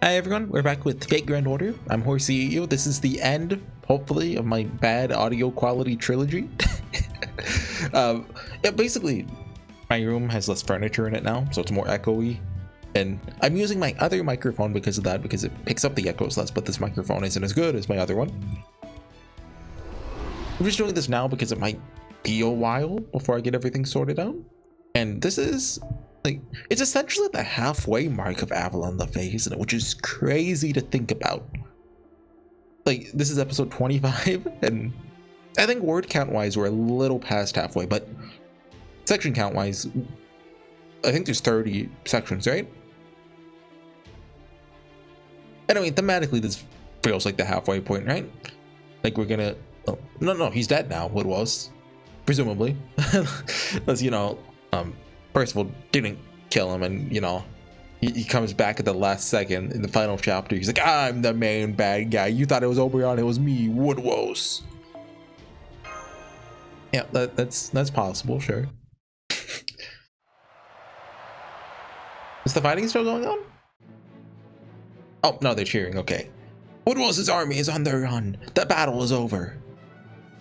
Hi everyone, we're back with Fate Grand Order. I'm HorseyEatYou. This is the end, hopefully, of my bad audio quality trilogy. Basically, my room has less furniture in it now, so it's more echoey. And I'm using my other microphone because of that, because it picks up the echoes less, but this microphone isn't as good as my other one. I'm just doing this now because it might be a while before I get everything sorted out. And this is, like, it's essentially the halfway mark of Avalon le Fae, isn't it? Which is crazy to think about. Like, this is episode 25, and I think word count wise we're a little past halfway, but section count wise, I think there's 30 sections, right? And I mean, thematically, this feels like the halfway point, right? Like, we're gonna. Oh, no, he's dead now. What was, presumably, as you know, Percival didn't kill him, and you know, he comes back at the last second in the final chapter. He's like, "I'm the main bad guy. You thought it was Oberon, it was me, Woodwose." Yeah, that's possible, sure. Is the fighting still going on? Oh no, they're cheering. Okay, Woodwose's army is on the run. The battle is over.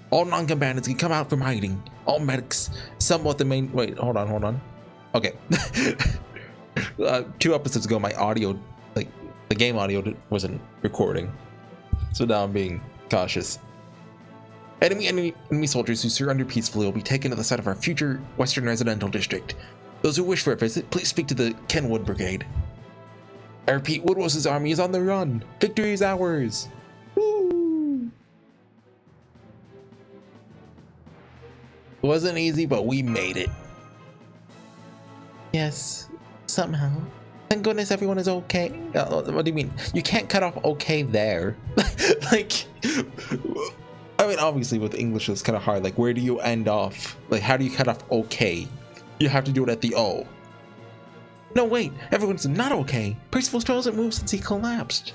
All non-combatants can come out from hiding. All medics, somewhat the main. Wait, hold on. Okay. 2 episodes ago, my audio, like the game audio, wasn't recording, so now I'm being cautious. Enemy soldiers who surrender peacefully will be taken to the site of our future Western Residential District. Those who wish for a visit, please speak to the Kenwood Brigade. I repeat, Woodwose's army is on the run. Victory is ours. Woo! It wasn't easy, but we made it. Yes, somehow. Thank goodness everyone is okay. What do you mean? You can't cut off okay there. Like, I mean, obviously with English it's kind of hard. Like, where do you end off? Like, how do you cut off okay? You have to do it at the O. No, wait, everyone's not okay. Percival still hasn't moved since he collapsed.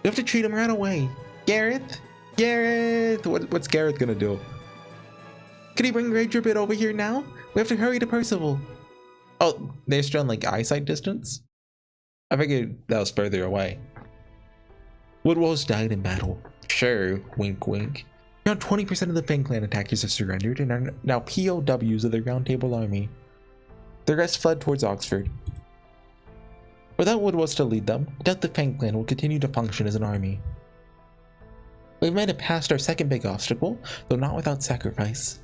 We have to treat him right away. Gareth? What's Gareth gonna do? Can he bring Ranger Bit over here now? We have to hurry to Percival. Oh, they're still in like eyesight distance? I figured that was further away. Woodwose died in battle. Sure, wink wink. Around 20% of the Fang Clan attackers have surrendered and are now POWs of the Round Table Army. The rest fled towards Oxford. Without Woodwose to lead them, I doubt the Fang Clan will continue to function as an army. We've made it past our second big obstacle, though not without sacrifice.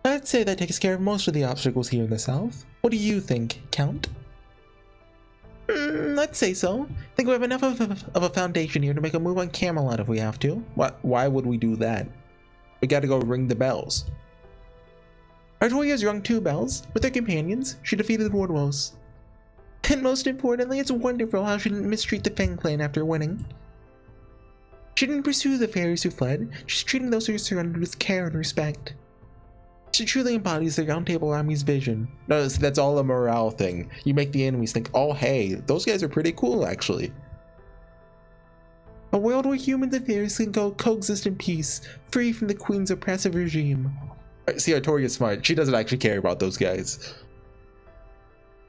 I'd say that takes care of most of the obstacles here in the south. What do you think, Count? I'd say so. I think we have enough of a foundation here to make a move on Camelot if we have to. Why would we do that? We gotta go ring the bells. Artoria's rung 2 bells. With her companions, she defeated Woodwose. And most importantly, it's wonderful how she didn't mistreat the Fang Clan after winning. She didn't pursue the fairies who fled, she's treating those who surrendered with care and respect. She truly embodies the Round Table Army's vision. Notice that's all a morale thing. You make the enemies think, oh hey, those guys are pretty cool actually. A world where humans and fairies can coexist in peace, free from the Queen's oppressive regime. See, Artoria's smart. She doesn't actually care about those guys.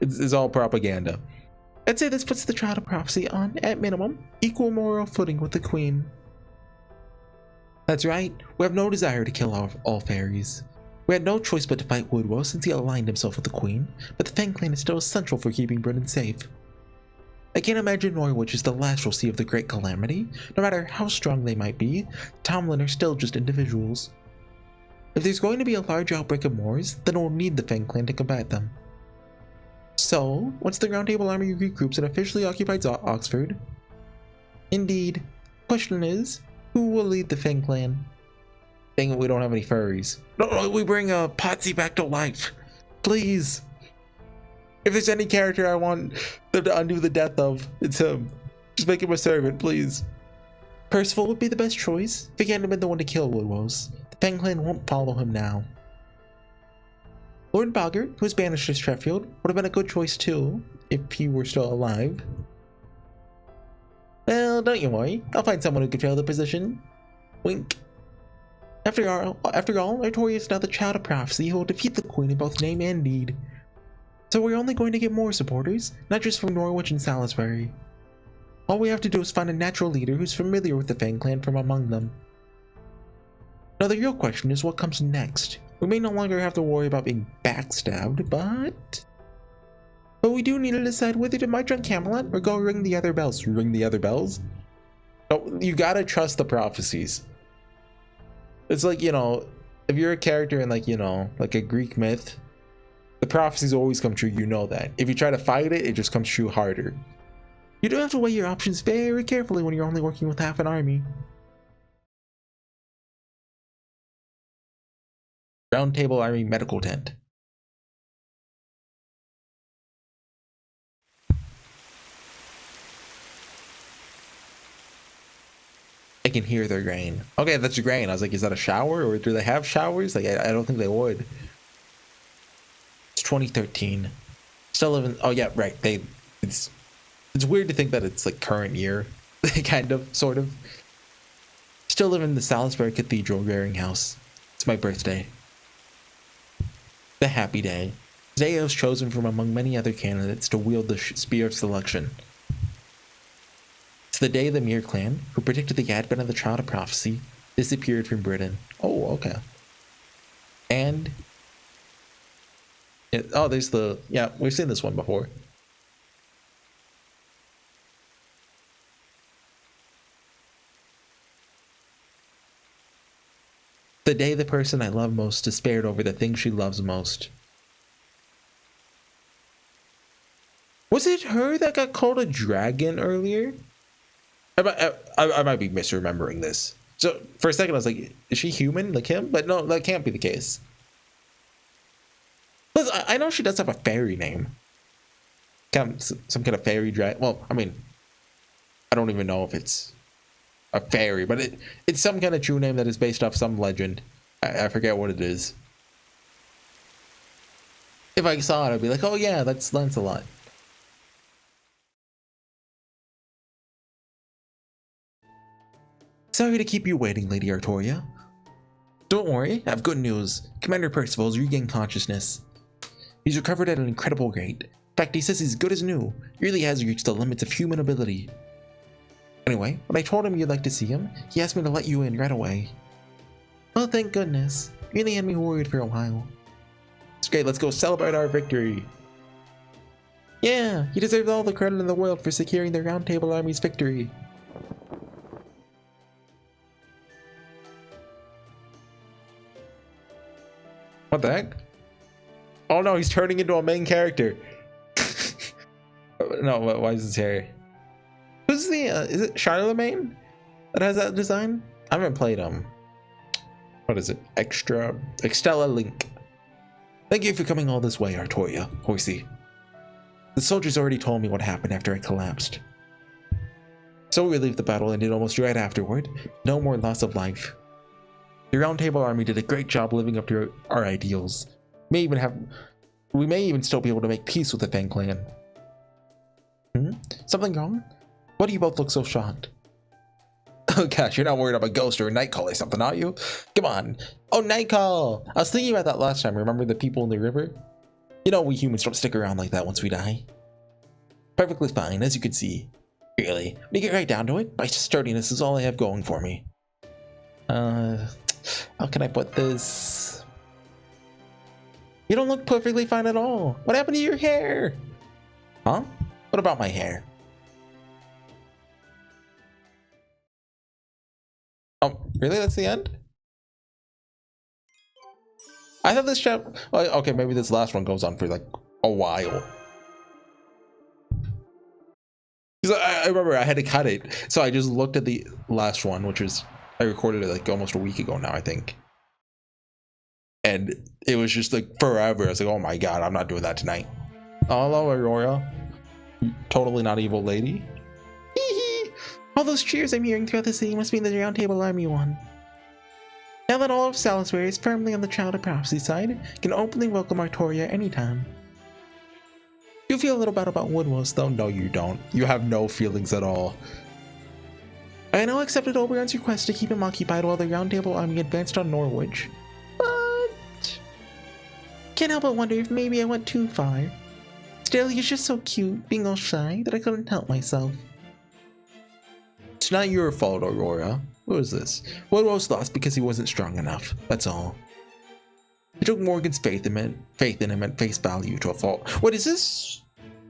It's all propaganda. I'd say this puts the Child of Prophecy on, at minimum, equal moral footing with the Queen. That's right, we have no desire to kill all fairies. We had no choice but to fight Woodwose since he aligned himself with the Queen, but the Fang Clan is still essential for keeping Britain safe. I can't imagine Norwich is the last we'll see of the Great Calamity. No matter how strong they might be, Tomlin are still just individuals. If there's going to be a large outbreak of Moors, then we'll need the Fang Clan to combat them. So, once the Round Table Army regroups and officially occupies Oxford... Indeed. Question is, who will lead the Fang Clan? Dang it, we don't have any furries. No, we bring Potsy back to life. Please. If there's any character I want them to undo the death of, it's him. Just make him a servant, please. Percival would be the best choice. If he hadn't been the one to kill Woodwose, the Fang Clan won't follow him now. Lord Boggart, who was banished to Sheffield, would have been a good choice too, if he were still alive. Well, don't you worry. I'll find someone who could fill the position. Wink. After all, Artoria is now the Child of Prophecy who will defeat the Queen in both name and deed. So we're only going to get more supporters, not just from Norwich and Salisbury. All we have to do is find a natural leader who's familiar with the Fang clan from among them. Now the real question is what comes next. We may no longer have to worry about being backstabbed, but we do need to decide whether to march on Camelot or go ring the other bells. Ring the other bells? No, you gotta trust the prophecies. It's like, you know, if you're a character in like, you know, like a Greek myth, the prophecies always come true, you know that. If you try to fight it, it just comes true harder. You do have to weigh your options very carefully when you're only working with half an army. Round Table Army Medical Tent. I can hear their grain. Okay, that's your grain. I was like, is that a shower or do they have showers? Like, I don't think they would. It's 2013. Still living. Oh yeah, right. It's weird to think that it's like current year, kind of, sort of. Still live in the Salisbury Cathedral rearing house. It's my birthday. The happy day. Today I was chosen from among many other candidates to wield the spear of selection. It's the day the Mir clan, who predicted the advent of the Child of Prophecy, disappeared from Britain. Oh, okay. And oh, there's the, yeah, we've seen this one before. The day the person I love most despaired over the thing she loves most. Was it her that got called a dragon earlier? I might be misremembering this. So for a second I was like, is she human like him? But no, that can't be the case. Plus, I know she does have a fairy name. Some kind of fairy dragon. Well, I mean, I don't even know if it's a fairy, but it's some kind of true name that is based off some legend. I forget what it is. If I saw it, I'd be like, oh yeah, that's Lancelot. Sorry to keep you waiting, Lady Artoria. Don't worry, I have good news. Commander Percival's regained consciousness. He's recovered at an incredible rate. In fact, he says he's good as new. He really has reached the limits of human ability. Anyway, when I told him you'd like to see him, he asked me to let you in right away. Well, thank goodness. Really had me worried for a while. It's great, let's go celebrate our victory. Yeah, he deserves all the credit in the world for securing the Round Table Army's victory. What the heck? Oh no, he's turning into a main character. No, why is his hair? Who's the, is it Charlemagne that has that design? I haven't played what is it? Extella Link. Thank you for coming all this way, Artoria, Horsey. The soldiers already told me what happened after I collapsed. So we relieved the battle ended almost right afterward. No more loss of life. The Round Table Army did a great job living up to our ideals. We may even still be able to make peace with the Fang clan. Something wrong? Why do you both look so shocked? Oh gosh, you're not worried about a ghost or a night call or something, are you? Come on. Oh, night call! I was thinking about that last time. Remember the people in the river? You know, we humans don't stick around like that once we die. Perfectly fine, as you can see. Really, when you get right down to it, my sturdiness is all I have going for me. How can I put this? You don't look perfectly fine at all. What happened to your hair? Huh? What about my hair? Oh, really? That's the end? I thought this chapter... Okay, maybe this last one goes on for like a while. Because I remember I had to cut it. So I just looked at the last one, which was... I recorded it like almost a week ago now, I think. And it was just like forever. I was like, oh my god, I'm not doing that tonight. Oh, hello, Aurora. Totally not evil lady. All those cheers I'm hearing throughout the city must be the Round Table Army one. Now that all of Salisbury is firmly on the Child of Prophecy side, can openly welcome Artoria anytime. You feel a little bad about Woodwose though? No, you don't. You have no feelings at all. I now accepted Oberon's request to keep him occupied while the Round Table Army advanced on Norwich. But... can't help but wonder if maybe I went too far. Still, he's just so cute, being all shy, that I couldn't help myself. It's not your fault, Aurora. What was this? What was lost because he wasn't strong enough. That's all. I took Morgan's faith in him at face value to a fault. What is this?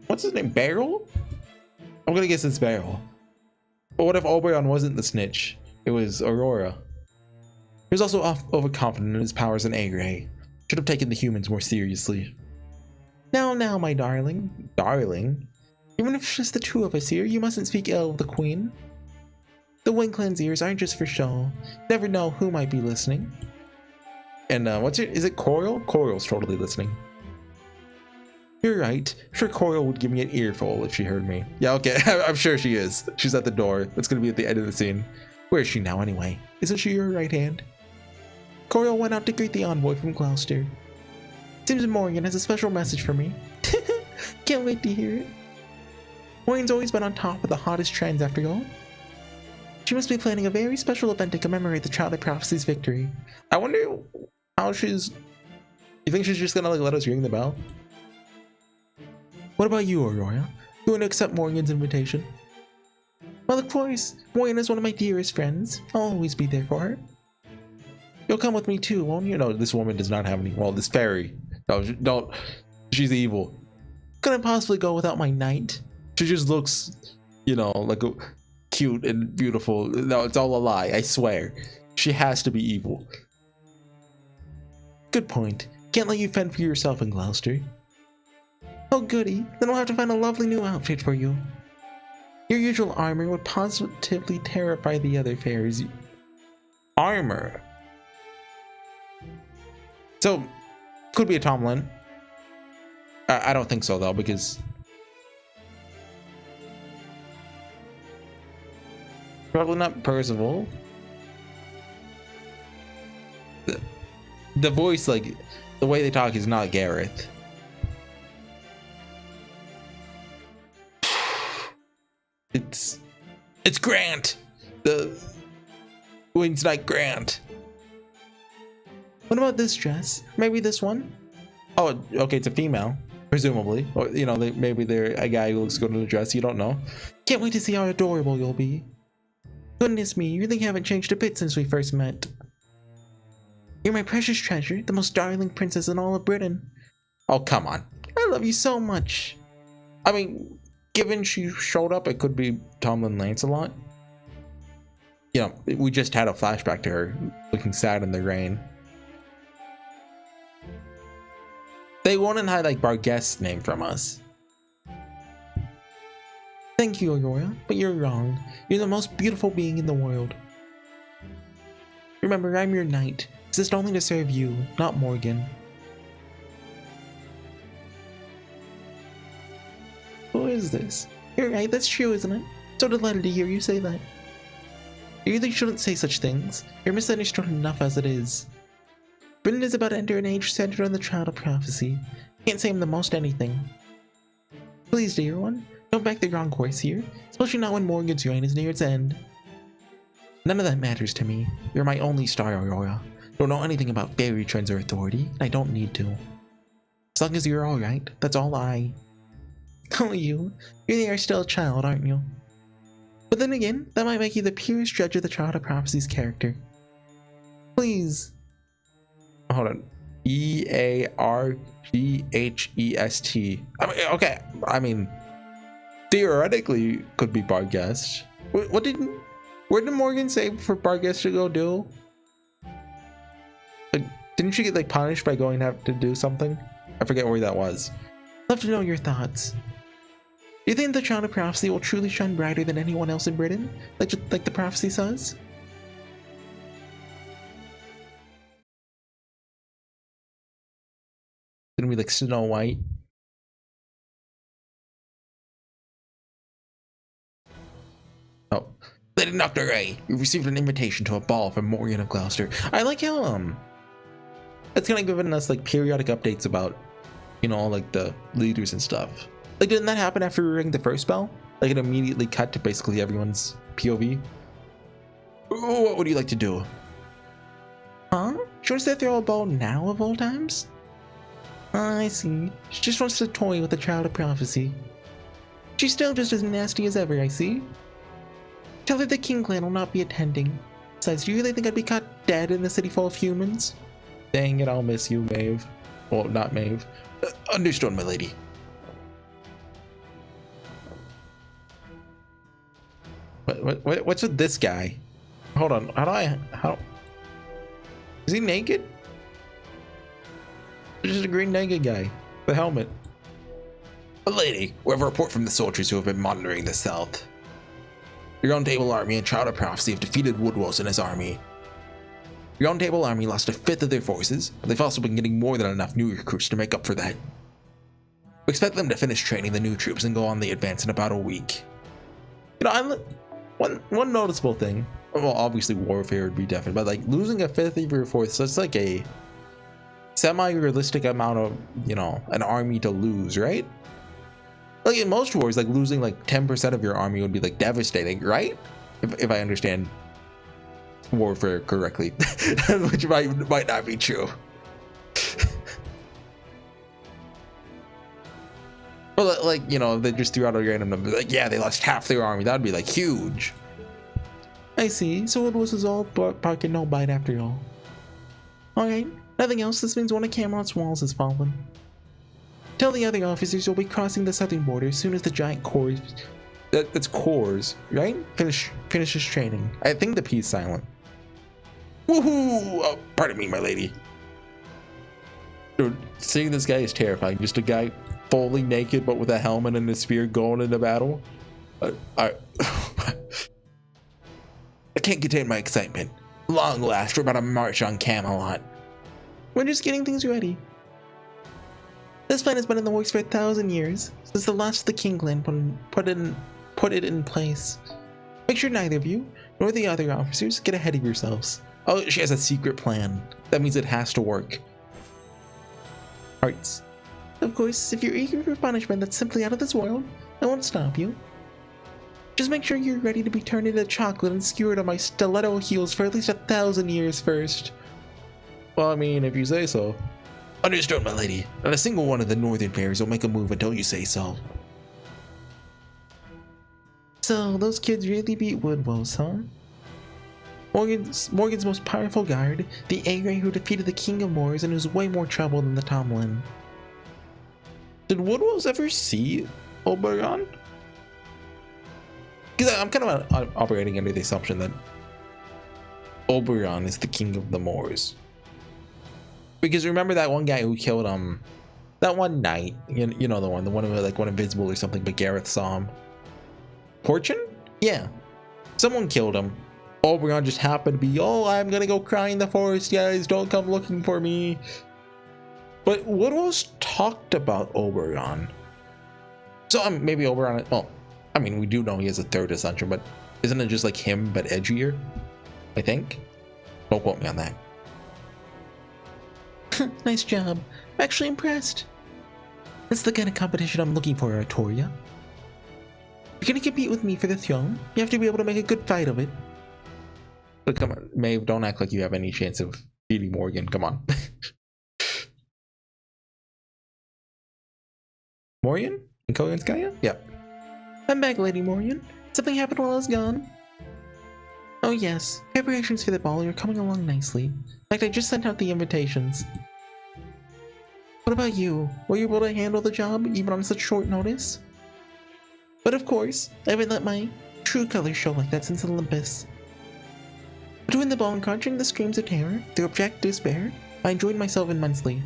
What's his name? Beryl? I'm gonna guess it's Beryl. But what if Oberon wasn't the snitch? It was Aurora. He was also overconfident in his powers and A-ray. Should have taken the humans more seriously. Now, my darling. Darling? Even if it's just the two of us here, you mustn't speak ill of the Queen. The Wing Clan's ears aren't just for show. Never know who might be listening. And is it Coral? Coral's totally listening. You're right. Sure, Coral would give me an earful if she heard me. Yeah, okay, I'm sure she is. She's at the door. That's gonna be at the end of the scene. Where is she now anyway? Isn't she your right hand? Coral went out to greet the envoy from Gloucester. Seems Morgan has a special message for me. Can't wait to hear it. Morgan's always been on top of the hottest trends after all. She must be planning a very special event to commemorate the Child of Prophecy's victory. I wonder how she's... You think she's just gonna like let us ring the bell? What about you, Aurora? You want to accept Morgan's invitation? Well, of course. Morgan is one of my dearest friends. I'll always be there for her. You'll come with me too, won't you? No, this woman does not have any... Well, this fairy. No, don't. She's evil. Couldn't possibly go without my knight. She just looks, you know, like a cute and beautiful. No, it's all a lie, I swear. She has to be evil. Good point. Can't let you fend for yourself in Gloucester. Oh goody, then we'll have to find a lovely new outfit for you. Your usual armor would positively terrify the other fairies. Armor? So, could be a Tomlin. I don't think so though, because... Probably not Percival. The voice, like, the way they talk is not Gareth. It's Grant! The Wings Knight Grant. What about this dress? Maybe this one? Oh, okay, it's a female, presumably. Or, you know, maybe they're a guy who looks good in a dress, you don't know. Can't wait to see how adorable you'll be. Goodness me, you really haven't changed a bit since we first met. You're my precious treasure, the most darling princess in all of Britain. Oh, come on. I love you so much. I mean, given she showed up, it could be Tomlin Lancelot. You know, we just had a flashback to her looking sad in the rain. They wouldn't hide like Barguest's name from us. Thank you, Aurora, but you're wrong. You're the most beautiful being in the world. Remember, I'm your knight. Exist only to serve you, not Morgan. Who is this? You're right, that's true, isn't it? So delighted to hear you say that. You really shouldn't say such things. You're misunderstood enough as it is. Britain is about to enter an age centered on the Child of Prophecy. Can't say I'm the most anything. Please, dear one, don't back the wrong course here, especially not when Morgan's reign is near its end. None of that matters to me. You're my only star, Aurora. Don't know anything about fairy trends or authority, and I don't need to. As long as you're alright, that's all I... Oh, you really are still a child, aren't you? But then again, that might make you the purest judge of the Child of Prophecy's character. Please. Hold on. E-A-R-G-H-E-S-T. I mean, okay. I mean, theoretically, could be Barguest. What where did Morgan say for Barguest to go do? Like, didn't she get like punished by going to have to do something? I forget where that was. Love to know your thoughts. Do you think the Child of Prophecy will truly shine brighter than anyone else in Britain? Like the prophecy says? Gonna be like Snow White. Oh, Lady Nocturne, you've received an invitation to a ball from Morgan of Gloucester. I like how it's kind of giving us like periodic updates about, you know, like the leaders and stuff. Like, didn't that happen after we rang the first bell? Like, it immediately cut to basically everyone's POV. Ooh, what would you like to do? Huh? She wants to throw a ball now of all times? I see. She just wants to toy with the Child of Prophecy. She's still just as nasty as ever, I see. Tell her the King Clan will not be attending. Besides, do you really think I'd be caught dead in a city full of humans? Dang it, I'll miss you, Maeve. Well, not Maeve. Understood, my lady. What's with this guy? Hold on, how is he naked? There's just a green naked guy. The helmet. A lady, we have a report from the soldiers who have been monitoring the south. Your Round Table Army and Child of Prophecy have defeated Woodwose and his army. Your Round Table Army lost a fifth of their forces, but they've also been getting more than enough new recruits to make up for that. We expect them to finish training the new troops and go on the advance in about a week. You know, one noticeable thing, well, obviously warfare would be different, but like losing a fifth of your force, that's like a semi-realistic amount of, you know, an army to lose, right? Like in most wars, like losing like 10% of your army would be like devastating, right? If I understand warfare correctly, which might not be true. Well, like, you know, they just threw out a random number, like, yeah, they lost half their army. That'd be like huge. I see. So it was all bark and no bite after all. Alright, nothing else. This means one of Camelot's walls has fallen. Tell the other officers you'll be crossing the southern border as soon as the giant cores, that's cores, right? Finishes training. I think the P is silent. Woohoo! Oh, pardon me, my lady. Dude, seeing this guy is terrifying. Just a guy fully naked but with a helmet and a spear going into battle. I can't contain my excitement. Long last, we're about to march on Camelot. We're just getting things ready. This plan has been in the works for 1,000 years, since the last of the King Clan put it in place. Make sure neither of you, nor the other officers, get ahead of yourselves. Oh, she has a secret plan. That means it has to work. Hearts. Of course, if you're eager for punishment that's simply out of this world, I won't stop you. Just make sure you're ready to be turned into chocolate and skewered on my stiletto heels for at least 1,000 years first. Well, I mean, if you say so. Understood, my lady. Not a single one of the northern fairies will make a move until you say so. So, those kids really beat Woodwose, huh? Morgan's most powerful guard, the A-Ray who defeated the King of Moors and who's way more trouble than the Tomlin. Did Woodwose ever see Oberon? Because I'm kind of operating under the assumption that Oberon is the King of the Moors. Because remember that one guy who killed that one knight, you know the one who like went invisible or something, but Gareth saw him. Fortune? Yeah. Someone killed him. Oberon just happened to be, oh, I'm gonna go cry in the forest, guys, don't come looking for me. But Woodwose talked about Oberon. So maybe Oberon, well, I mean, we do know he has a third ascension, but isn't it just like him, but edgier? I think. Don't quote me on that. Nice job. I'm actually impressed. That's the kind of competition I'm looking for, Artoria. If you're gonna compete with me for the throne, you have to be able to make a good fight of it. But come on, Maeve, don't act like you have any chance of beating Morgan. Come on. Morian? In Koganskaya? Yep. I'm back, Lady Morian. Something happened while I was gone. Oh yes, preparations for the ball are coming along nicely. In fact, I just sent out the invitations. What about you? Were you able to handle the job, even on such short notice? But of course, I haven't let my true colors show like that since Olympus. Between the bone crunching, the screams of terror, the abject despair, I enjoyed myself immensely.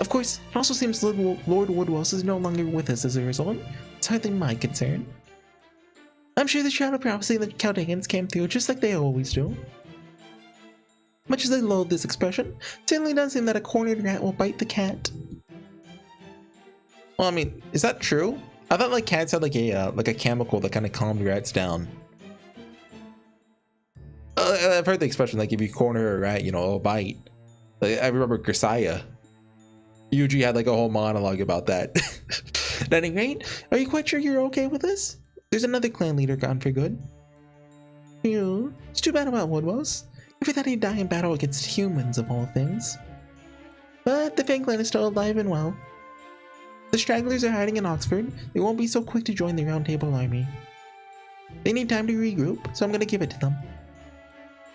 Of course, it also seems Lord Woodwose is no longer with us as a result. It's hardly my concern. I'm sure the Shadow Prophecy and the Chaldeans came through just like they always do. Much as I loathe this expression, it certainly does seem that a cornered rat will bite the cat. Well, I mean, is that true? I thought like cats had like a chemical that kind of calmed rats down. I've heard the expression like if you corner a rat, you know, it'll bite. Like, I remember Grisaya. Yuji had like a whole monologue about that. At any rate, are you quite sure you're okay with this? There's another clan leader gone for good. Phew, it's too bad about Woodwose. If we thought he'd die in battle against humans of all things. But the Fae clan is still alive and well. The stragglers are hiding in Oxford. They won't be so quick to join the Round Table Army. They need time to regroup, so I'm gonna give it to them.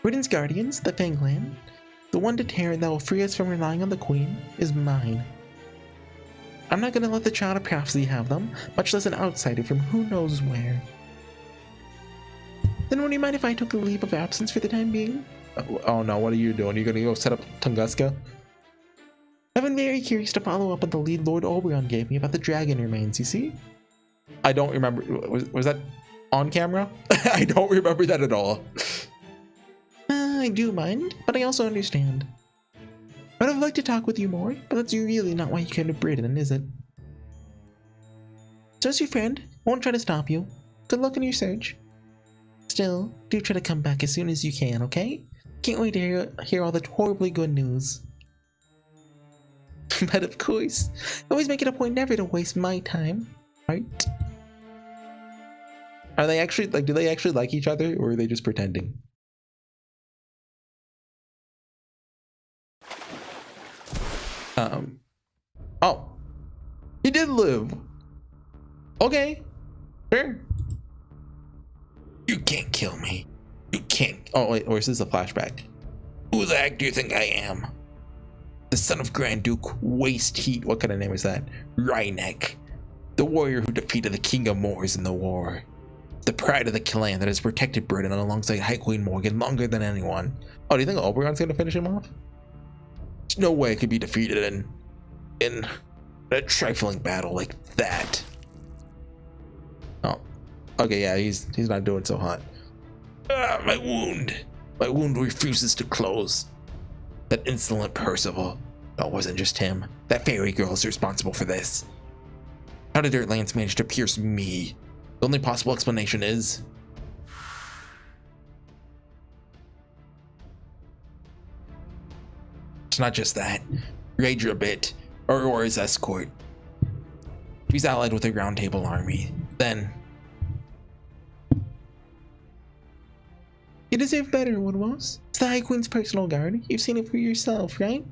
Britain's guardians, the Fang Clan, the one deterrent that will free us from relying on the Queen, is mine. I'm not gonna let the Child of Prophecy have them, much less an outsider from who knows where. Then would you mind if I took a leave of absence for the time being? Oh no, what are you doing? You're gonna go set up Tunguska? I've been very curious to follow up on the lead Lord Oberon gave me about the dragon remains, you see? I don't remember. Was that on camera? I don't remember that at all. I do mind, but I also understand. I'd have liked to talk with you more, but that's really not why you came to Britain, is it? So as your friend, I won't try to stop you. Good luck in your search. Still, do try to come back as soon as you can, okay? Can't wait to hear all the horribly good news. But of course, always make it a point never to waste my time, right? Are they actually, do they actually like each other, or are they just pretending? Oh, he did live. Okay, sure. You can't kill me. You can't. Oh wait, or is this a flashback? Who the heck do you think I am? The son of Grand Duke Waste Heat. What kind of name is that? Rhynek, the warrior who defeated the King of Moors in the war. The pride of the clan that has protected Britain alongside High Queen Morgan longer than anyone. Oh, do you think Oberon's gonna finish him off? There's no way it could be defeated in a trifling battle like that. Oh, okay, yeah, he's not doing so hot. Ah, my wound refuses to close. That insolent Percival. No, it wasn't just him. That fairy girl is responsible for this. How did her lance manage to pierce me? The only possible explanation is it's not just that. Rager a bit, or his escort. He's allied with a Round Table army. Then you deserve better, Woodwalls. It's the High Queen's personal guard. You've seen it for yourself, right?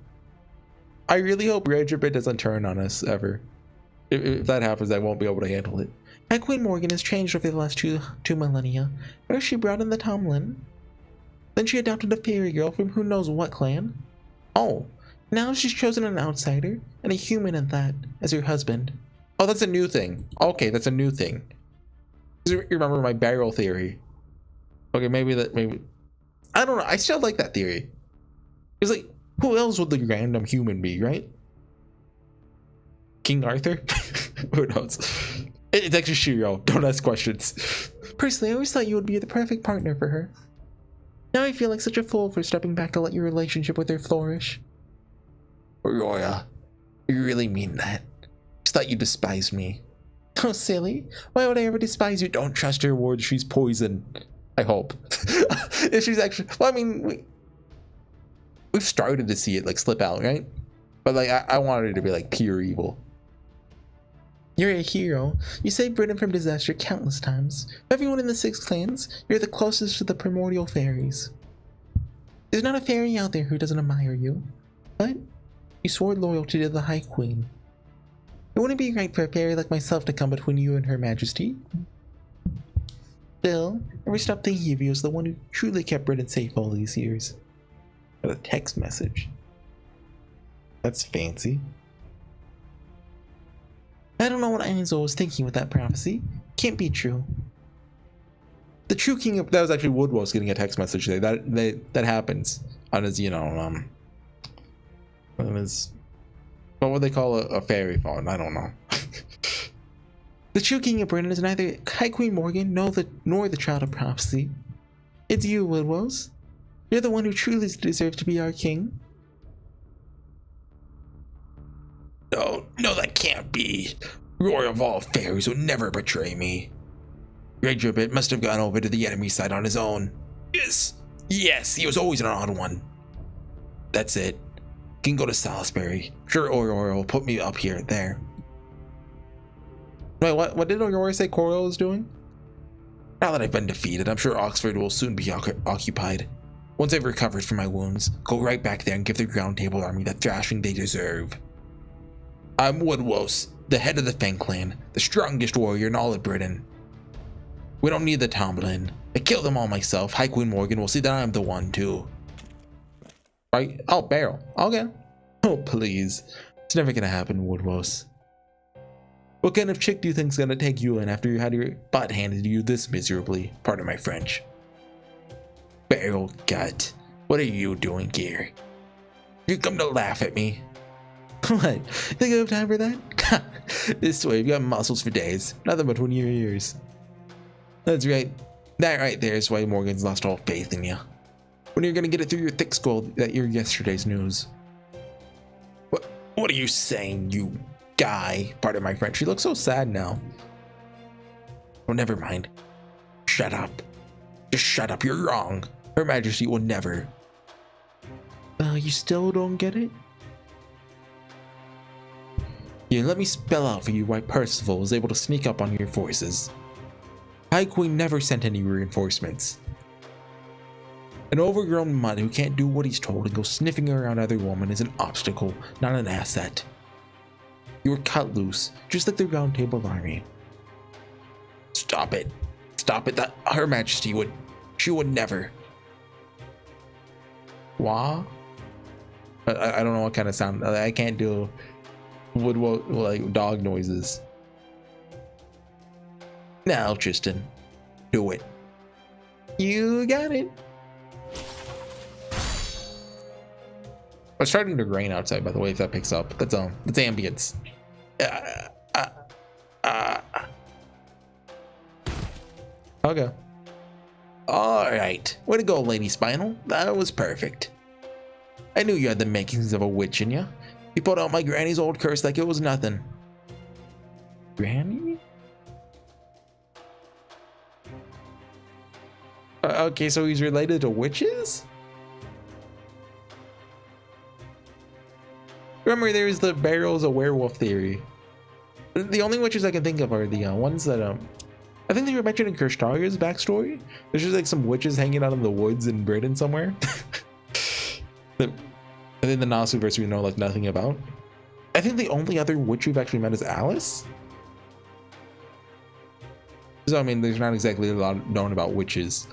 I really hope Ragerbit doesn't turn on us ever. If that happens, I won't be able to handle it. High Queen Morgan has changed over the last two millennia. First she brought in the Tomlin. Then she adopted a fairy girl from who knows what clan. Oh, now she's chosen an outsider, and a human at that, as her husband. Oh, that's a new thing. Okay, that's a new thing. You remember my barrel theory? Okay, maybe I don't know. I still like that theory. It's like, who else would the random human be, right? King Arthur? Who knows? It's actually Shiro. Don't ask questions. Personally, I always thought you would be the perfect partner for her. Now I feel like such a fool for stepping back to let your relationship with her flourish. Aurora, you really mean that? I just thought you despised me. Oh, silly. Why would I ever despise you? Don't trust her words. She's poison. I hope. If she's actually... Well, I mean, we've started to see it, like, slip out, right? But, like, I wanted her to be, like, pure evil. You're a hero. You saved Britain from disaster countless times. Of everyone in the 6 clans, you're the closest to the primordial fairies. There's not a fairy out there who doesn't admire you. But you swore loyalty to the High Queen. It wouldn't be right for a fairy like myself to come between you and Her Majesty. Still, every step thinking of you is the one who truly kept Britain safe all these years. Got a text message. That's fancy. I don't know what Ainzel was thinking with that prophecy. Can't be true. The true king of... That was actually Woodwell's getting a text message there. That happens on his, you know, on his... What would they call a fairy phone? I don't know. The true king of Britain is neither High Queen Morgan nor the Child of Prophecy. It's you, Woodwells. You're the one who truly deserves to be our king. No, that can't be. Roy of all fairies would never betray me. Ragerbit must have gone over to the enemy side on his own. Yes, he was always an odd one. That's it. You can go to Salisbury. Sure, Aurora will put me up here and there. Wait, what did Aurora say Coral was doing? Now that I've been defeated, I'm sure Oxford will soon be occupied. Once I've recovered from my wounds, go right back there and give the Round Table army the thrashing they deserve. I'm Woodwos, the head of the Fang clan, the strongest warrior in all of Britain. We don't need the Tomlin. I killed them all myself. High Queen Morgan will see that I'm the one too. Right? Oh, Beryl. Okay. Oh, please. It's never gonna happen, Woodwose. What kind of chick do you think's gonna take you in after you had your butt handed to you this miserably? Pardon my French. Beryl gut. What are you doing here? You come to laugh at me. What? Think I have time for that? This way, you've got muscles for days. Nothing but 20 years. That's right. That right there is why Morgan's lost all faith in you. When you're gonna get it through your thick skull that you're yesterday's news. What are you saying, you guy? Pardon my French. You look so sad now. Oh, never mind. Shut up. Just shut up. You're wrong. Her Majesty will never. You still don't get it? Here, let me spell out for you why Percival was able to sneak up on your forces. High Queen never sent any reinforcements. An overgrown mutt who can't do what he's told and go sniffing around other women is an obstacle, not an asset. You were cut loose, just like the Round Table Army. Stop it. Stop it. That Her Majesty would. She would never. Wah? I don't know what kind of sound. I can't do like dog noises. Now, Tristan, do it. You got it. It's starting to rain outside, by the way, if that picks up. That's ambience. Okay. Alright. Way to go, Lady Spinal. That was perfect. I knew you had the makings of a witch in you. You pulled out my granny's old curse like it was nothing. Granny? Okay, so he's related to witches? Remember, there's the Beryl's a werewolf theory. The only witches I can think of are the ones that I think they were mentioned in Kirstaria's backstory. There's just like some witches hanging out in the woods in Britain somewhere. And then the Nasuverse we know like nothing about. I think the only other witch we've actually met is Alice. So I mean, there's not exactly a lot known about witches.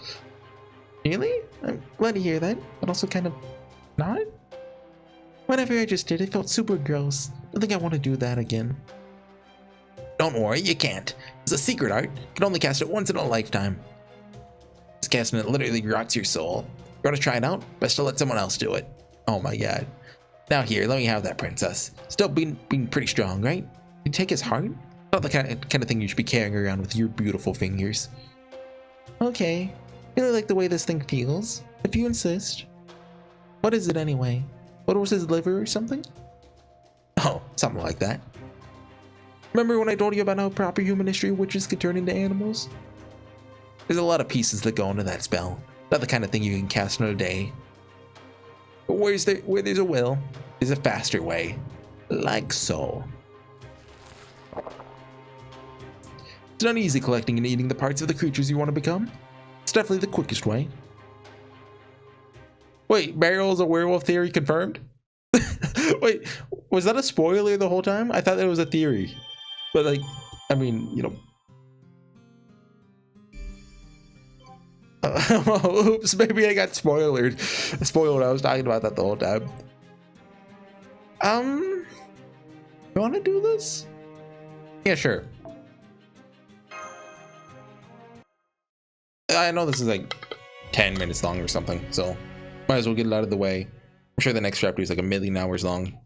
Really? I'm glad to hear that, but also kind of not. Whatever I just did, it felt super gross. I don't think I want to do that again. Don't worry, you can't. It's a secret art. You can only cast it once in a lifetime. Just casting it literally rots your soul. You want to try it out? Best to let someone else do it. Oh my god. Now here, let me have that, princess. Still being pretty strong, right? You take his heart? Not the kind of thing you should be carrying around with your beautiful fingers. Okay. Really like the way this thing feels. If you insist. What is it anyway? What was his liver or something? Oh, something like that. Remember when I told you about how proper human history witches could turn into animals? There's a lot of pieces that go into that spell. Not the kind of thing you can cast in a day. But where there's a will, there's a faster way. Like so. It's not easy collecting and eating the parts of the creatures you want to become. It's definitely the quickest way. Wait, Beryl's a werewolf theory confirmed? Wait, was that a spoiler the whole time? I thought that was a theory. But like, I mean, you know. Oops, maybe I got spoiled. I was talking about that the whole time. You wanna do this? Yeah, sure. I know this is like 10 minutes long or something, so might as well get it out of the way. I'm sure the next chapter is like 1,000,000 hours long.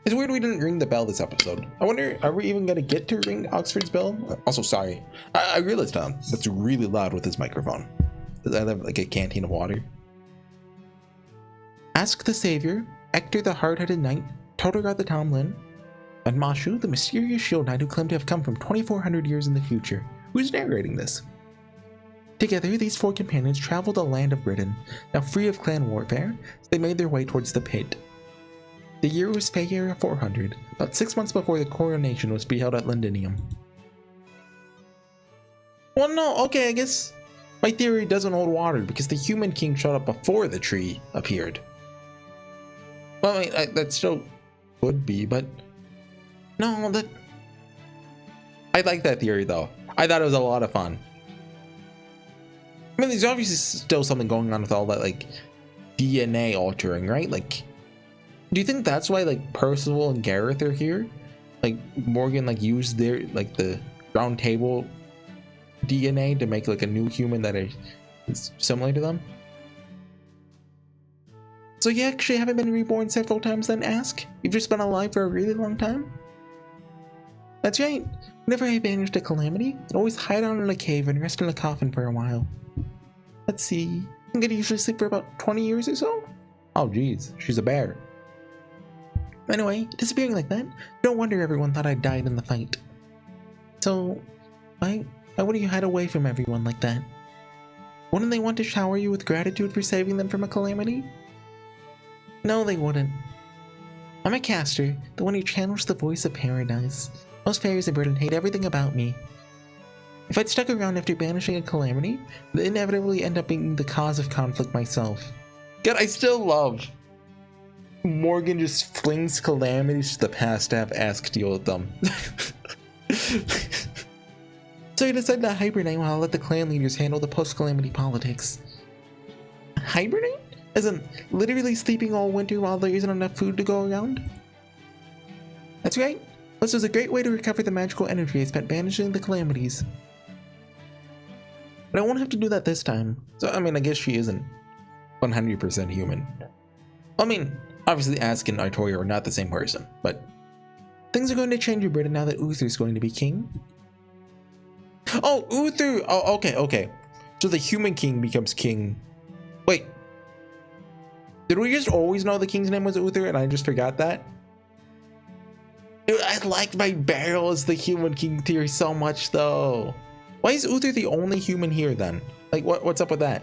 It's weird we didn't ring the bell this episode. I wonder, are we even gonna get to ring Oxford's bell? Also, sorry. I realized that's really loud with this microphone. I have like a canteen of water. Ask the Savior, Ector the hard-headed knight, Todorod the Tomlin, and Mashu, the mysterious shield knight who claimed to have come from 2,400 years in the future. Who's narrating this? Together, these four companions traveled the land of Britain, now free of clan warfare, as they made their way towards the pit. The year was Fae Era 400, about 6 months before the coronation was to be held at Londinium. Well, no, okay, I guess my theory doesn't hold water because the human king showed up before the tree appeared. Well, I mean, that still could be, but no, I like that theory though. I thought it was a lot of fun. I mean, there's obviously still something going on with all that like DNA altering, right? Like, do you think that's why like Percival and Gareth are here? Like Morgan like used their like the round table DNA to make like a new human that is similar to them? So you actually haven't been reborn several times then, Ask? You've just been alive for a really long time? That's right. Whenever I banished a calamity, I'd always hide out in a cave and rest in a coffin for a while. Let's see, I'm gonna usually sleep for about 20 years or so? Oh geez, she's a bear. Anyway, disappearing like that, no wonder everyone thought I died in the fight. So, why would you hide away from everyone like that? Wouldn't they want to shower you with gratitude for saving them from a calamity? No, they wouldn't. I'm a caster, the one who channels the voice of paradise. Most fairies in Britain hate everything about me. If I'd stuck around after banishing a calamity, I'd inevitably end up being the cause of conflict myself. God, I still love Morgan just flings calamities to the past to have Ask deal with them. So he decided to hibernate while I let the clan leaders handle the post-calamity politics. Hibernate? As in, literally sleeping all winter while there isn't enough food to go around? That's right. This was a great way to recover the magical energy I spent banishing the calamities. But I won't have to do that this time. So, I mean, I guess she isn't 100% human. I mean, obviously Ask and Artoria are not the same person, but things are going to change in Britain now that Uther's going to be king. Oh, Uther! Oh, okay. So the human king becomes king. Wait. Did we just always know the king's name was Uther and I just forgot that? Dude, I liked my barrel as the human king theory so much though. Why is Uther the only human here then? Like what's up with that?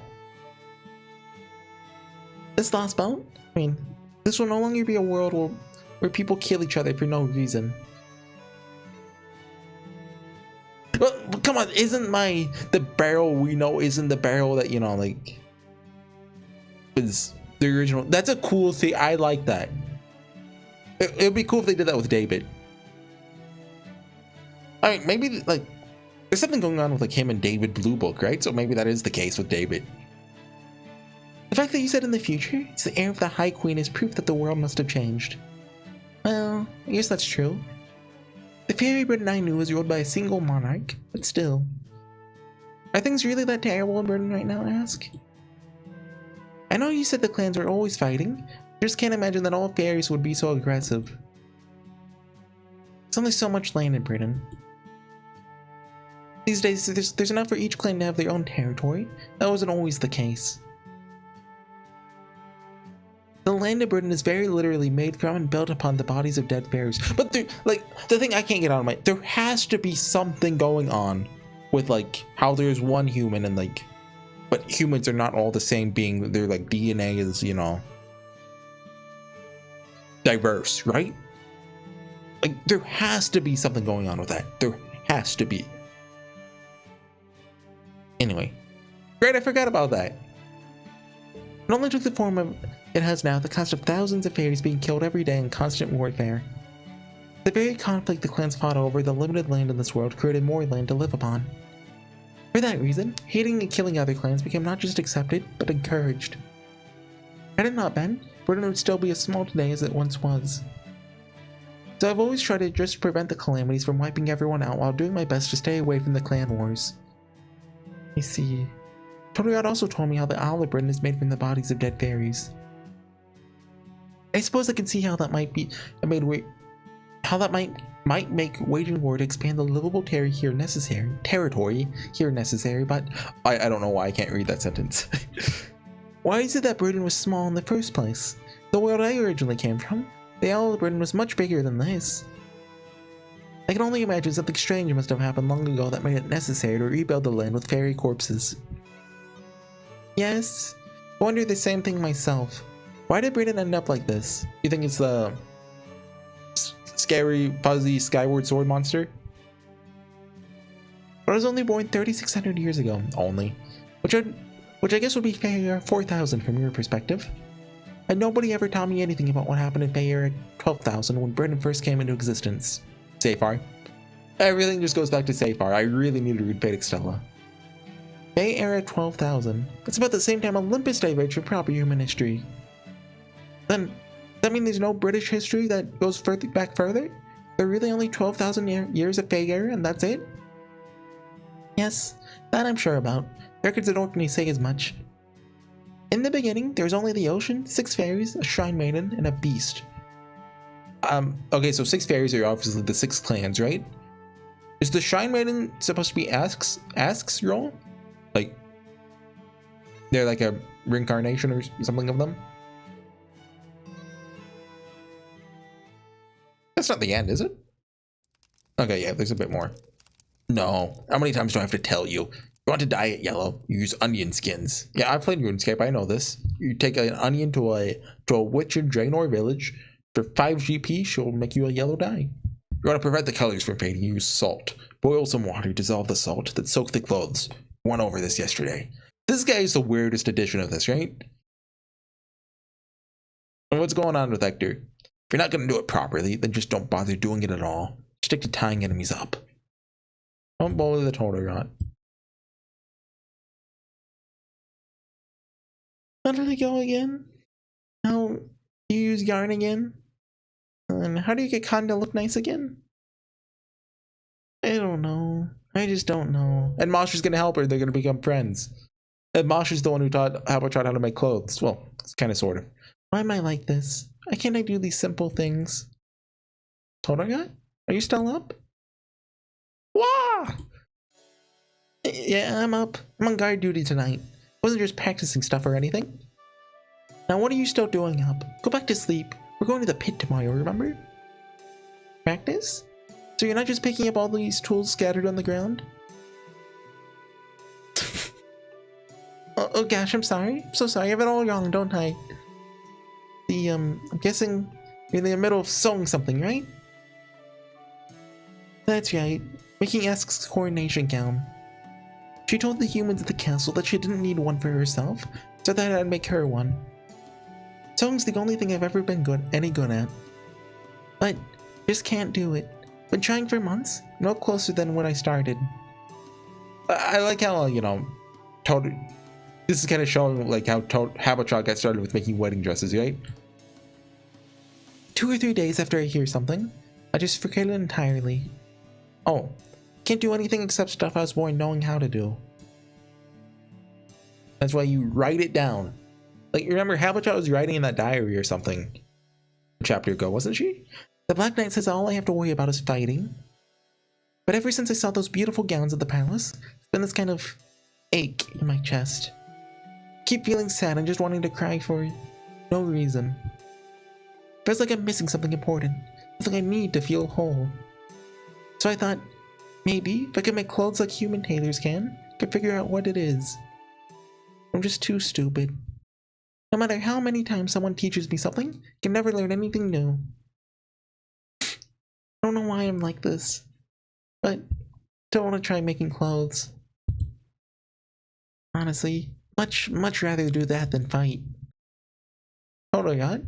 This last bout? I mean, this will no longer be a world where people kill each other for no reason. Well, come on, isn't the barrel we know isn't the barrel that, you know, like is the original? That's a cool thing. I like that. It'd be cool if they did that with David. I mean, maybe like there's something going on with like him and David Blue Book, right? So maybe that is the case with David. The fact that you said in the future it's the heir of the High Queen is proof that the world must have changed. Well, I guess that's true. The fairy Britain I knew was ruled by a single monarch, but still. Are things really that terrible in Britain right now, Ask? I know you said the clans were always fighting. I just can't imagine that all fairies would be so aggressive. There's only so much land in Britain. These days, there's enough for each clan to have their own territory. That wasn't always the case. The land of Britain is very literally made from and built upon the bodies of dead fairies. But the thing I can't get out of my, there has to be something going on with like how there's one human and like, but humans are not all the same being. Their like DNA is, you know, diverse, right? Like there has to be something going on with that. There has to be. Anyway, great, I forgot about that. It only took the form of it has now, the cost of thousands of fairies being killed every day in constant warfare. The very conflict the clans fought over the limited land in this world created more land to live upon. For that reason, hating and killing other clans became not just accepted, but encouraged. Had it not been, Britain would still be as small today as it once was. So I've always tried to just prevent the calamities from wiping everyone out while doing my best to stay away from the clan wars. I see. Toriad also told me how the Owl of Britain is made from the bodies of dead fairies. I suppose I can see how that might be how that might make waging war to expand the livable territory here necessary, but I don't know why I can't read that sentence. Why is it that Britain was small in the first place? The world I originally came from, the Owl of Britain was much bigger than this. I can only imagine something strange must have happened long ago that made it necessary to rebuild the land with fairy corpses. Yes, I wonder the same thing myself. Why did Britain end up like this? You think it's the scary, fuzzy Skyward Sword monster? But I was only born 3,600 years ago, only. Which I guess would be Fayre 4,000 from your perspective. And nobody ever taught me anything about what happened in Fayre 12,000 when Britain first came into existence. Safar. Everything just goes back to Safar. I really need to read Vedic Stella. Bay Era 12,000. It's about the same time Olympus diverged from proper human history. Then, does that mean there's no British history that goes back further? There are really only 12,000 years of Bay Era and that's it? Yes, that I'm sure about. Records at Orkney say as much. In the beginning, there was only the ocean, 6 fairies, a shrine maiden, and a beast. Okay, so 6 fairies are obviously the 6 clans, right? Is the shrine maiden supposed to be Ask's role? Like, they're like a reincarnation or something of them? That's not the end, is it? Okay, yeah, there's a bit more. No. How many times do I have to tell you? You want to dye it yellow? You use onion skins. Yeah, I've played RuneScape, I know this. You take an onion to a witch in Draenor village. For 5 GP, she'll make you a yellow dye. You want to prevent the colors from fading, use salt. Boil some water, dissolve the salt, then soak the clothes. Went over this yesterday. This guy is the weirdest edition of this, right? And what's going on with Hector? If you're not going to do it properly, then just don't bother doing it at all. Stick to tying enemies up. Don't bother the total rot. How did it go again? How do you use yarn again? And how do you get Khan to look nice again? I don't know. I just don't know. And Masha's gonna help her. They're gonna become friends. And Masha's the one who taught Habatrot how to make clothes. Well, it's kind of sort of. Why am I like this? Why can't I do these simple things? Tonaga? Are you still up? Wah! Yeah, I'm up. I'm on guard duty tonight. Wasn't just practicing stuff or anything. Now what are you still doing up? Go back to sleep. We're going to the pit tomorrow, remember? Practice? So you're not just picking up all these tools scattered on the ground? oh gosh, I'm sorry. I'm so sorry. I have it all wrong, don't I? I'm guessing you're in the middle of sewing something, right? That's right. Making Ask's coronation gown. She told the humans at the castle that she didn't need one for herself, so that I'd make her one. Sewing's the only thing I've ever been any good at. But, just can't do it. Been trying for months, no closer than when I started. I like how, you know, this is kind of showing like how Habatrot got started with making wedding dresses, right? 2 or 3 days after I hear something, I just forget it entirely. Oh, can't do anything except stuff I was born knowing how to do. That's why you write it down. Like, remember, Habatrot was writing in that diary or something a chapter ago, wasn't she? The Black Knight says all I have to worry about is fighting. But ever since I saw those beautiful gowns at the palace, there's been this kind of ache in my chest. Keep feeling sad and just wanting to cry for no reason. Feels like I'm missing something important, something I need to feel whole. So I thought, maybe if I could make clothes like human tailors can, I could figure out what it is. I'm just too stupid. No matter how many times someone teaches me something, I can never learn anything new. I don't know why I'm like this, but I don't want to try making clothes. Honestly, much rather do that than fight. Oh my god.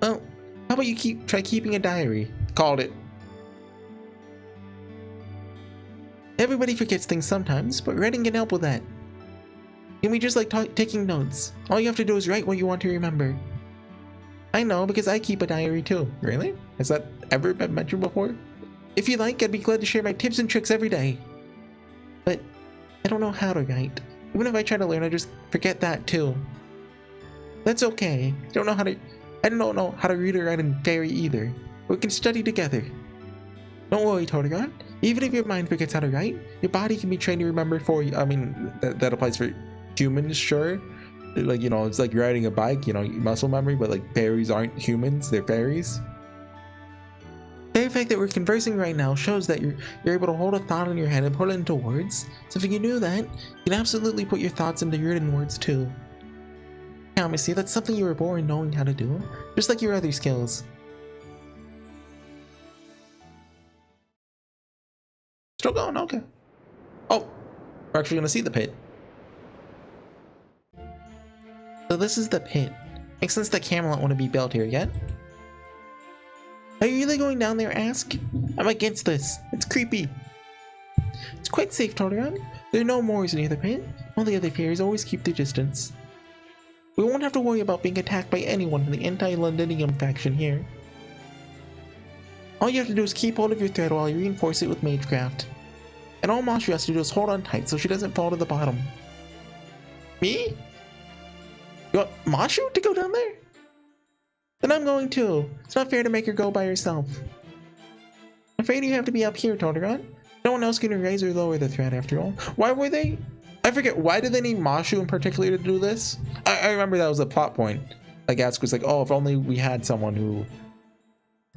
Well, how about you try keeping a diary? Called it. Everybody forgets things sometimes, but writing can help with that. Can we just like taking notes? All you have to do is write what you want to remember. I know, because I keep a diary too. Really? Has that ever been mentioned before? If you like, I'd be glad to share my tips and tricks every day. But I don't know how to write. Even if I try to learn, I just forget that too. That's okay. I don't know how to read or write in fairy either. We can study together. Don't worry, Tortigon. Even if your mind forgets how to write, your body can be trained to remember for you. I mean, that applies for humans, sure. Like, you know, it's like riding a bike, you know, muscle memory, but like fairies aren't humans, they're fairies. The very fact that we're conversing right now shows that you're able to hold a thought in your head and put it into words. So if you knew that, you can absolutely put your thoughts into written words too. Now, Missy, that's something you were born knowing how to do, just like your other skills. Still going? Okay. Oh, we're actually gonna see the pit. So this is the pit. Makes sense that Camelot wouldn't be built here yet. Are you really going down there, Ask? I'm against this. It's creepy. It's quite safe, Toleran. There are no Moors near the pit. All the other fairies always keep their distance. We won't have to worry about being attacked by anyone in the anti-Londinium faction here. All you have to do is keep hold of your thread while I reinforce it with Magecraft. And all Mashu has to do is hold on tight so she doesn't fall to the bottom. Me? You want Mashu to go down there? Then I'm going too. It's not fair to make her go by herself. I'm afraid you have to be up here, Toleran. No one else can raise or lower the thread after all. Why were they? I forget, why did they need Mashu in particular to do this? I remember that was a plot point. Like Ask was like, oh, if only we had someone who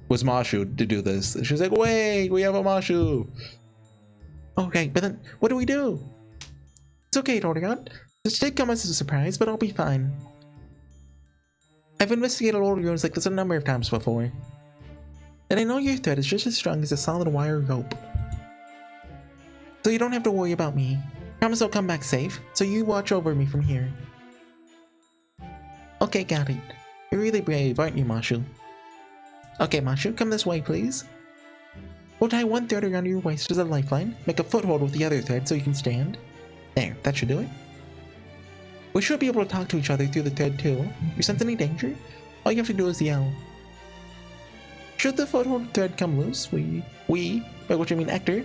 was Mashu to do this. And she was like, wait, we have a Mashu. Okay, but then what do we do? It's okay, Toleran. This did come as a surprise, but I'll be fine. I've investigated old ruins like this a number of times before. And I know your thread is just as strong as a solid wire rope. So you don't have to worry about me. Promise I'll come back safe, so you watch over me from here. Okay, got it. You're really brave, aren't you, Mashu? Okay, Mashu, come this way, please. We'll tie one thread around your waist as a lifeline, make a foothold with the other thread so you can stand. There, that should do it. We should be able to talk to each other through the thread too. If you sense any danger, all you have to do is yell. Should the foothold thread come loose, we, by which I mean Hector,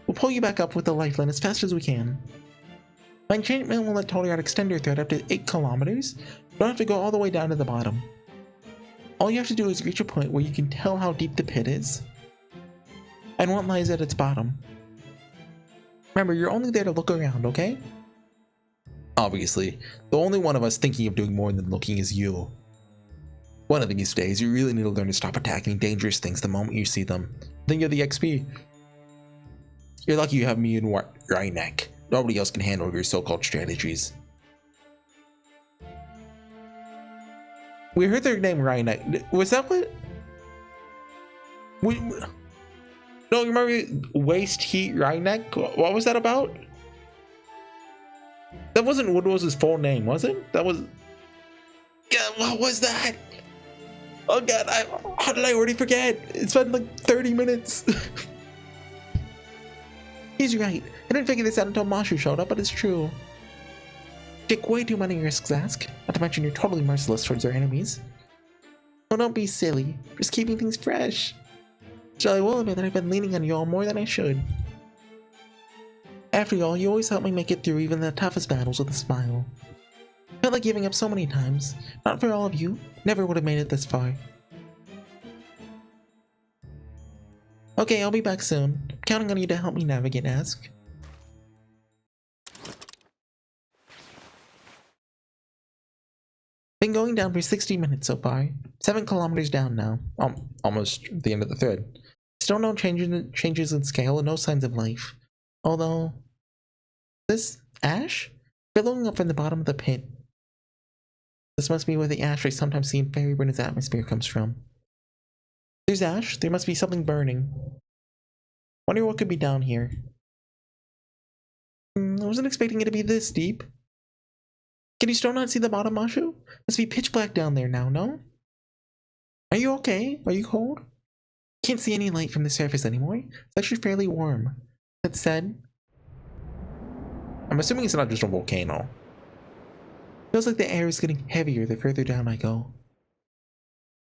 will pull you back up with the lifeline as fast as we can. My enchantment will let Toleran extend your thread up to 8 kilometers. You don't have to go all the way down to the bottom. All you have to do is reach a point where you can tell how deep the pit is and what lies at its bottom. Remember, you're only there to look around, okay? Obviously, the only one of us thinking of doing more than looking is you. One of these days, you really need to learn to stop attacking dangerous things the moment you see them. Think of the XP. You're lucky you have me and Rhynek. Nobody else can handle your so-called strategies. We heard their name Rhynek. Was that what? No, you remember Waste Heat Rhynek? What was that about? That wasn't Woodrose's full name, was it? That was... God, what was that? Oh god, how did I already forget? It's been like 30 minutes. He's right. I didn't figure this out until Mashu showed up, but it's true. Take way too many risks, Ask. Not to mention you're totally merciless towards our enemies. Oh, don't be silly. Just keeping things fresh. Still, I will admit that I've been leaning on you all more than I should. After all, you always help me make it through even the toughest battles with a smile. Felt like giving up so many times. Not for all of you. Never would have made it this far. Okay, I'll be back soon. I'm counting on you to help me navigate, Ask. Been going down for 60 minutes so far. 7 kilometers down now. Almost the end of the thread. Still no changes in scale and no signs of life. Although... This ash? Billowing up from the bottom of the pit. This must be where the ash I sometimes see in Fairyburner's atmosphere comes from. There's ash. There must be something burning. Wonder what could be down here. I wasn't expecting it to be this deep. Can you still not see the bottom, Mashu? Must be pitch black down there now, no? Are you okay? Are you cold? Can't see any light from the surface anymore. It's actually fairly warm. That said, I'm assuming it's not just a volcano. Feels like the air is getting heavier the further down I go.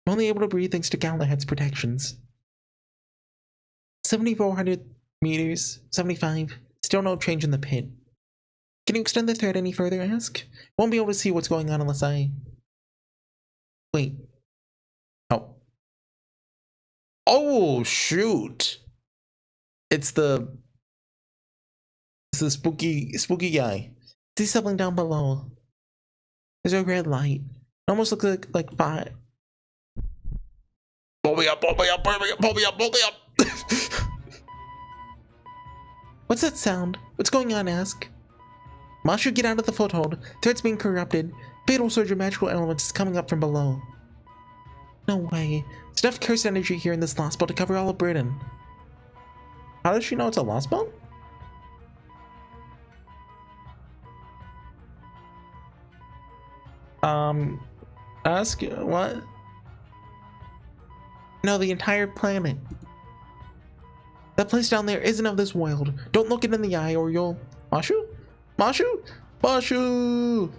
I'm only able to breathe thanks to Galahad's protections. 7,400 meters, 75, still no change in the pit. Can you extend the thread any further, Ask? Won't be able to see what's going on unless I... Wait. Oh. Oh, shoot! It's the spooky guy. See something down below. There's a red light. It almost looks like fire. Pull me up, pull me up, pull me up, pull me up, pull me up! What's that sound? What's going on, Ask? Mashu, get out of the foothold. Thread's being corrupted. Fatal surge of magical elements is coming up from below. No way. There's enough cursed energy here in this lost spell to cover all of Britain. How does she know it's a lost spell? Ask what? No, the entire planet. That place down there isn't of this world. Don't look it in the eye or you'll... Mashu? Mashu? Mashu!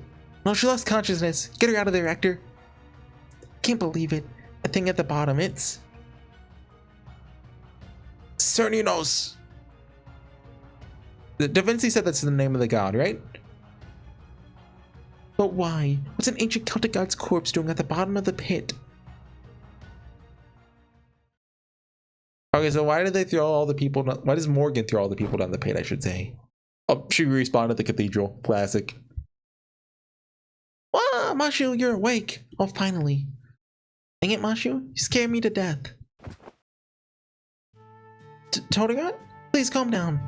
No, she lost consciousness. Get her out of there, Hector. Can't believe it. The thing at the bottom, it's... Cerninos. Da Vinci said that's the name of the god, right? But why? What's an ancient Celtic god's corpse doing at the bottom of the pit? Okay, so why did they throw all the people down? Why does Morgan throw all the people down the pit, I should say? Oh, she respawned at the cathedral. Classic. Ah, Mashu, you're awake. Oh, finally. Dang it, Mashu. You scared me to death. Totegot? Please calm down.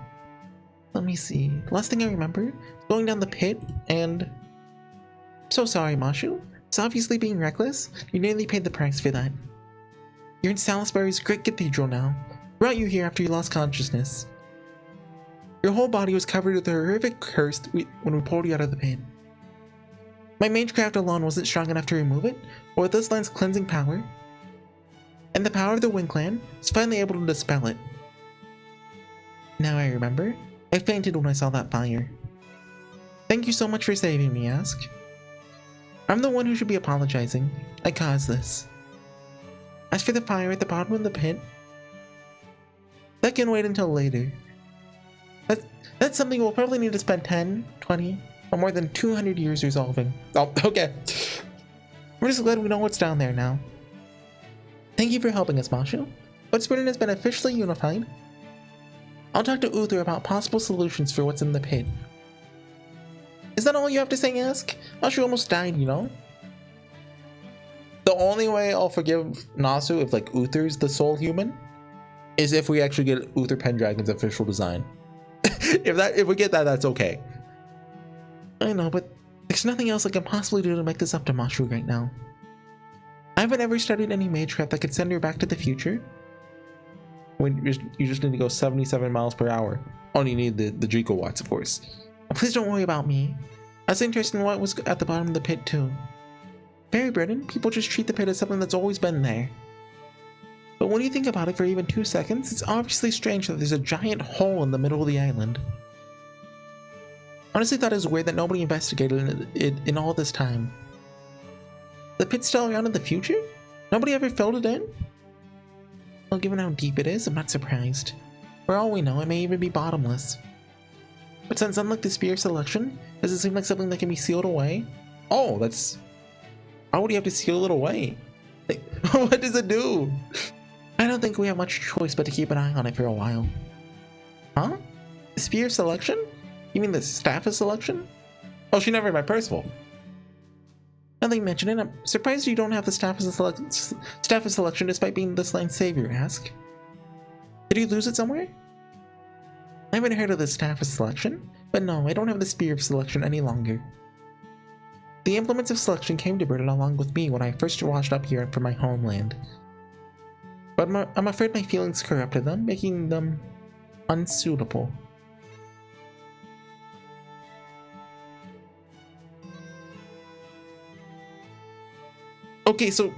Let me see. Last thing I remember, going down the pit and... So sorry, Mashu. It's obviously being reckless. You nearly paid the price for that. You're in Salisbury's great cathedral now. Brought you here after you lost consciousness. Your whole body was covered with a horrific curse when we pulled you out of the pit. My magecraft alone wasn't strong enough to remove it, but with this land's cleansing power, and the power of the Wind Clan, I was finally able to dispel it. Now I remember. I fainted when I saw that fire. Thank you so much for saving me, Ask. I'm the one who should be apologizing. I caused this. As for the fire at the bottom of the pit, that can wait until later. That's something we'll probably need to spend 10, 20, or more than 200 years resolving. Oh, okay. We're just glad we know what's down there now. Thank you for helping us, Mashu. What's Britain has been officially unified. I'll talk to Uther about possible solutions for what's in the pit. Is that all you have to say, Ask? Mashu almost died, you know? The only way I'll forgive Nasu if, like, Uther's the sole human is if we actually get Uther Pendragon's official design. If we get that, that's okay. I know, but there's nothing else I can possibly do to make this up to Mashu right now. I haven't ever studied any magecraft that could send her back to the future. When you just need to go 77 miles per hour. Only you need the Draco watts, of course. Please don't worry about me. I was interested in what was at the bottom of the pit too. Very Britain, people just treat the pit as something that's always been there. But when you think about it for even 2 seconds, it's obviously strange that there's a giant hole in the middle of the island. Honestly thought it was weird that nobody investigated it in all this time. The pit's still around in the future? Nobody ever filled it in? Well, given how deep it is, I'm not surprised. For all we know, it may even be bottomless. But since unlike the Spear Selection, does it seem like something that can be sealed away? Oh, that's... How would you have to seal it away? Like, what does it do? I don't think we have much choice but to keep an eye on it for a while. Huh? The Spear Selection? You mean the Staff of Selection? Oh, she never met Percival. Now that you mention it, I'm surprised you don't have the Staff of Selection despite being this land's savior, Ask. Did you lose it somewhere? I haven't heard of the Staff of Selection, but no, I don't have the Spear of Selection any longer. The implements of selection came to Britain along with me when I first washed up here from my homeland. But I'm afraid my feelings corrupted them, making them unsuitable. Okay, so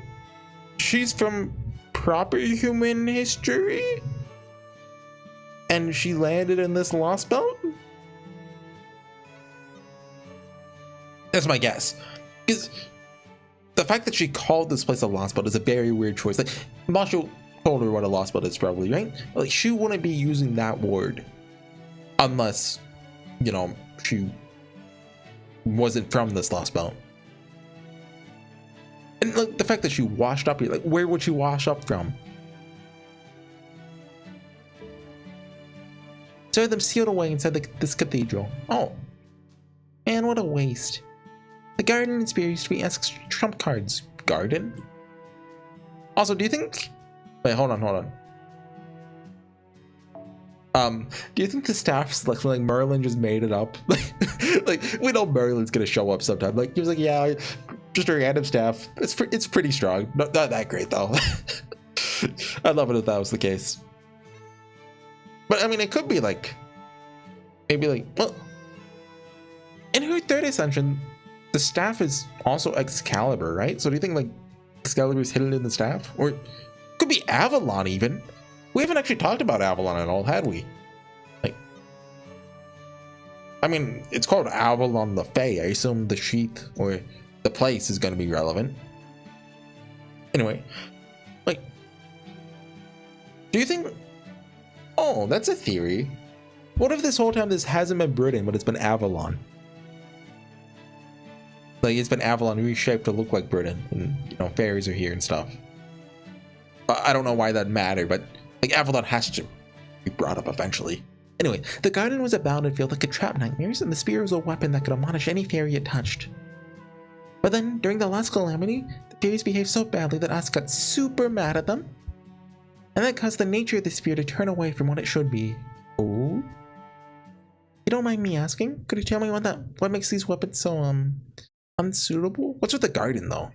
she's from proper human history? And she landed in this Lost Belt? That's my guess. Because the fact that she called this place a Lost Belt is a very weird choice. Like, Mashu told her what a Lost Belt is probably, right? Like, she wouldn't be using that word unless, you know, she wasn't from this Lost Belt. And like the fact that she washed up here, like where would she wash up from? So I had them sealed away inside this cathedral. Oh. Man, what a waste. The garden and spear used to be Ask's trump cards. Garden? Also, do you think... Wait, hold on. Do you think the staff selection, like Merlin just made it up? like we know Merlin's gonna show up sometime. Like he was like, yeah, just a random staff. It's pretty strong. Not that great though. I'd love it if that was the case. But I mean, it could be like, maybe like, well, in her third ascension, the staff is also Excalibur, right? So do you think like Excalibur's hidden in the staff, or it could be Avalon even? We haven't actually talked about Avalon at all, had we? Like, I mean, it's called Avalon le Fae. I assume the sheath or the place is going to be relevant. Anyway, like, do you think... Oh, that's a theory. What if this whole time this hasn't been Britain, but it's been Avalon? Like, it's been Avalon reshaped to look like Britain, and, you know, fairies are here and stuff. I don't know why that mattered, but, like, Avalon has to be brought up eventually. Anyway, the garden was a bounded field that could trap nightmares, and the spear was a weapon that could admonish any fairy it touched. But then, during the last calamity, the fairies behaved so badly that Ask got super mad at them, and that caused the nature of the spear to turn away from what it should be. Oh? You don't mind me asking? Could you tell me what makes these weapons so, unsuitable? What's with the garden, though?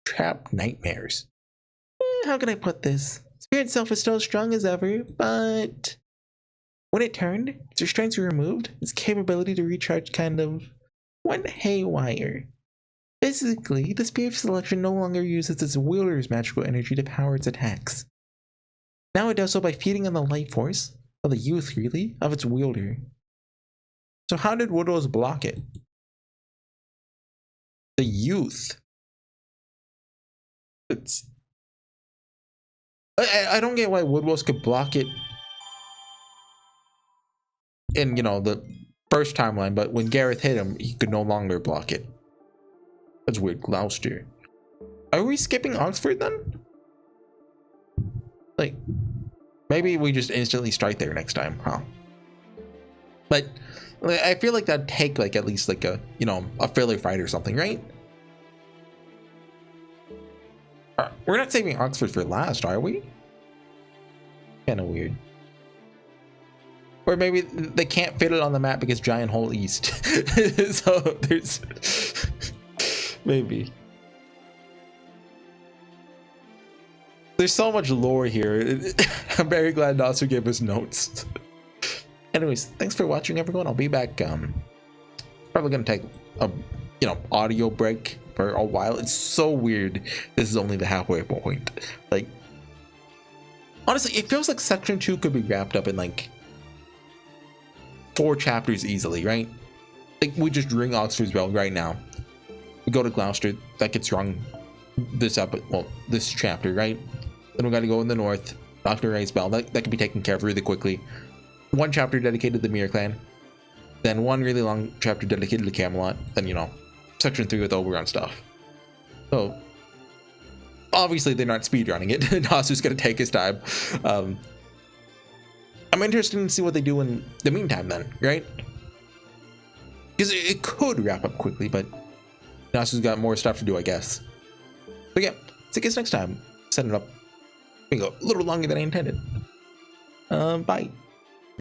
Trapped nightmares. How can I put this? Spirit itself is still as strong as ever, but when it turned, its restraints were removed, its capability to recharge kind of went haywire. Basically, the Spear of Selection no longer uses its wielder's magical energy to power its attacks. Now it does so by feeding on the life force, or the youth really, of its wielder. So how did Woodrose block it? The youth. I don't get why Woodrose could block it in, you know, the first timeline, but when Gareth hit him, he could no longer block it. That's weird. Gloucester. Are we skipping Oxford then? Like, maybe we just instantly strike there next time, huh? But I feel like that'd take like at least like a, you know, a filler fight or something, right? We're not saving Oxford for last, are we? Kind of weird. Or maybe they can't fit it on the map because Giant Hole East. So there's maybe. There's so much lore here. I'm very glad Nasu gave us notes. Anyways, thanks for watching, everyone. I'll be back. Probably gonna take a, you know, audio break for a while. It's so weird. This is only the halfway point. Like, honestly, it feels like section 2 could be wrapped up in like 4 chapters easily, right? Like, we just ring Oxford's bell right now. We go to Gloucester. That gets wrong this chapter, right? Then we got to go in the north. Dr. Ray's bell. That can be taken care of really quickly. 1 chapter dedicated to the Mirror Clan. Then 1 really long chapter dedicated to Camelot. Then, you know, section 3 with Oberon stuff. So obviously they're not speedrunning it. Nasu's gonna take his time. I'm interested in see what they do in the meantime then, right? Because it could wrap up quickly, but Nasu's got more stuff to do, I guess. But yeah, see you guys next time. Set it up. Bingo, a little longer than I intended. Bye.